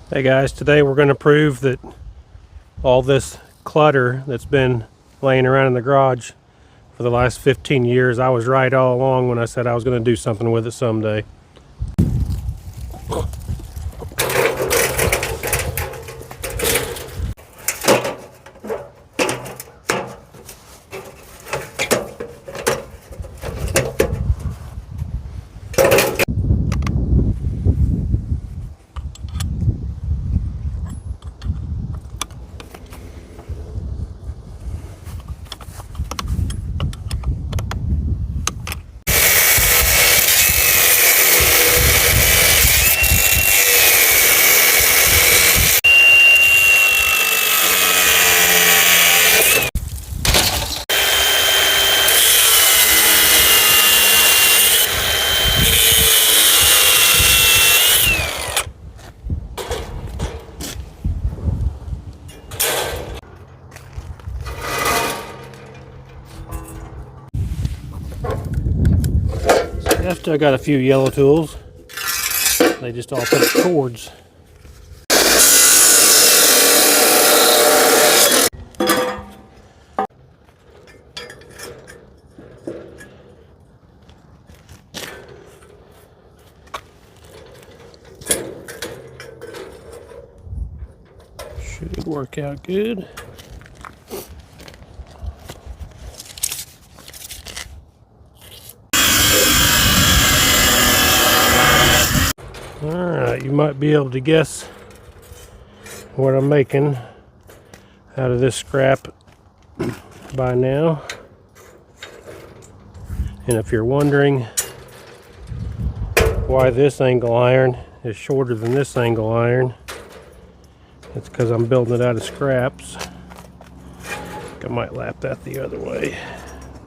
Hey guys, today we're going to prove that all this clutter that's been laying around in the garage for the last 15 years, I was right all along when I said I was going to do something with it someday. I've still got a few yellow tools. They just all put cords. Should work out good. Alright, you might be able to guess what I'm making out of this scrap by now. And if you're wondering why this angle iron is shorter than this angle iron, it's because I'm building it out of scraps. I might lap that the other way.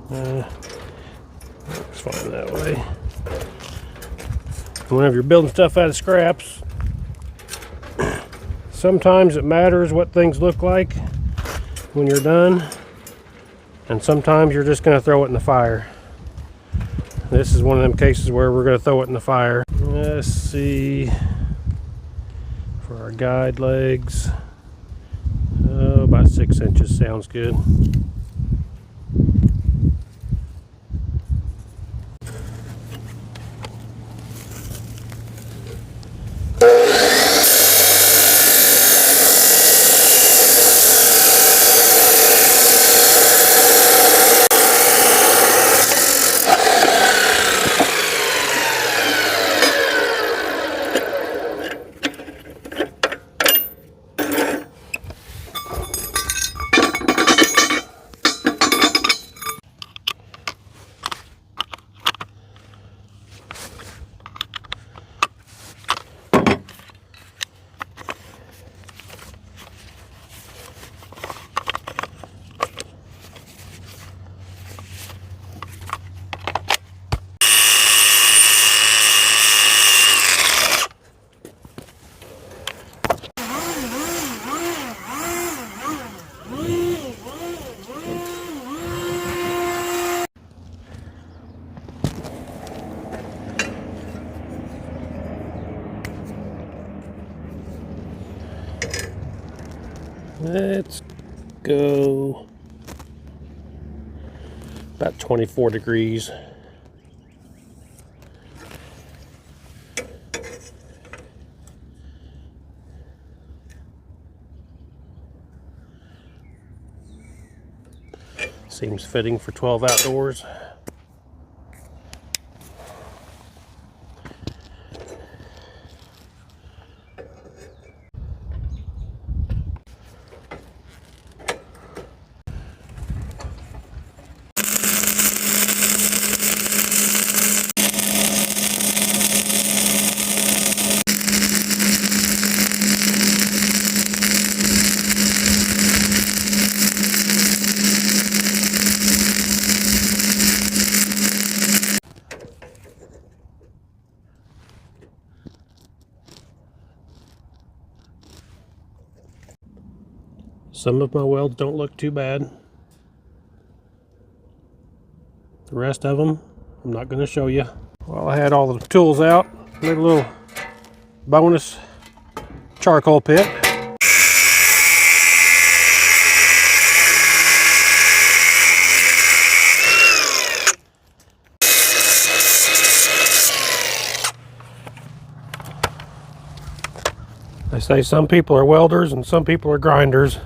Looks fine that way. Whenever you're building stuff out of scraps, sometimes it matters what things look like when you're done, and sometimes you're just going to throw it in the fire. This is one of them cases where we're going to throw it in the fire. Let's see, for our guide legs, about 6 inches sounds good. Let's go about 24 degrees. Seems fitting for 12 outdoors. Some of my welds don't look too bad. The rest of them, I'm not going to show you. Well, I had all the tools out. Made a little bonus charcoal pit. They say some people are welders and some people are grinders.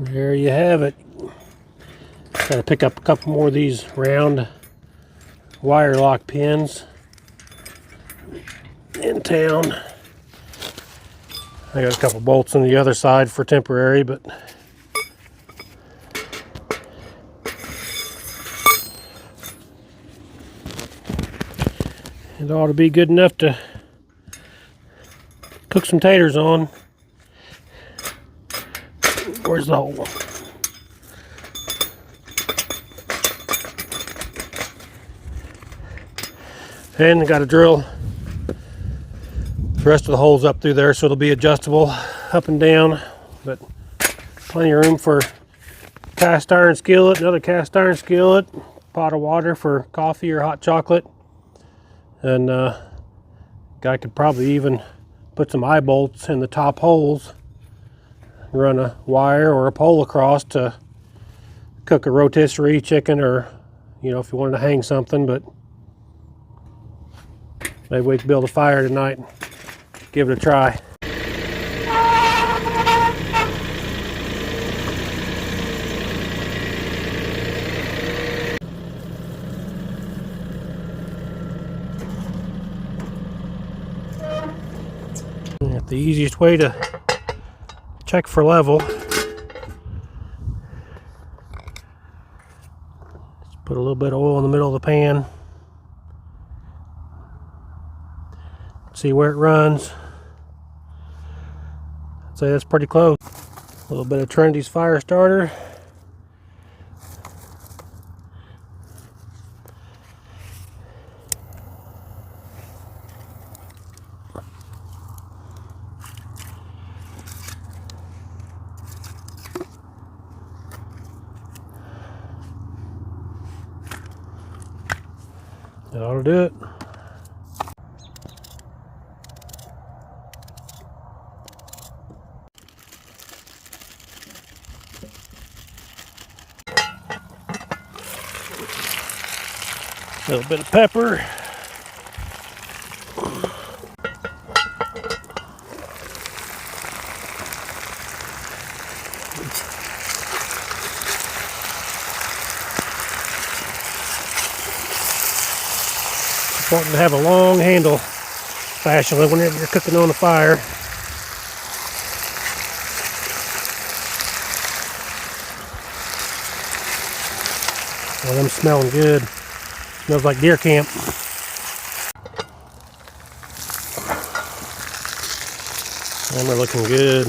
There you have it. Got to pick up a couple more of these round wire lock pins in town. I got a couple bolts on the other side for temporary, but it ought to be good enough to cook some taters on. Where's the hole? And I got to drill the rest of the holes up through there so it'll be adjustable up and down, but plenty of room for cast iron skillet, another cast iron skillet, pot of water for coffee or hot chocolate, and guy could probably even put some eye bolts in the top holes, run a wire or a pole across to cook a rotisserie chicken, or if you wanted to hang something. But maybe we can build a fire tonight and give it a try. The easiest way to check for level, just put a little bit of oil in the middle of the pan, see where it runs. I'd say that's pretty close. A little bit of Trinity's fire starter. That ought to do it. A little bit of pepper. Important to have a long handle, especially whenever you're cooking on a fire. Well, them smelling good. Smells like deer camp. And we're looking good.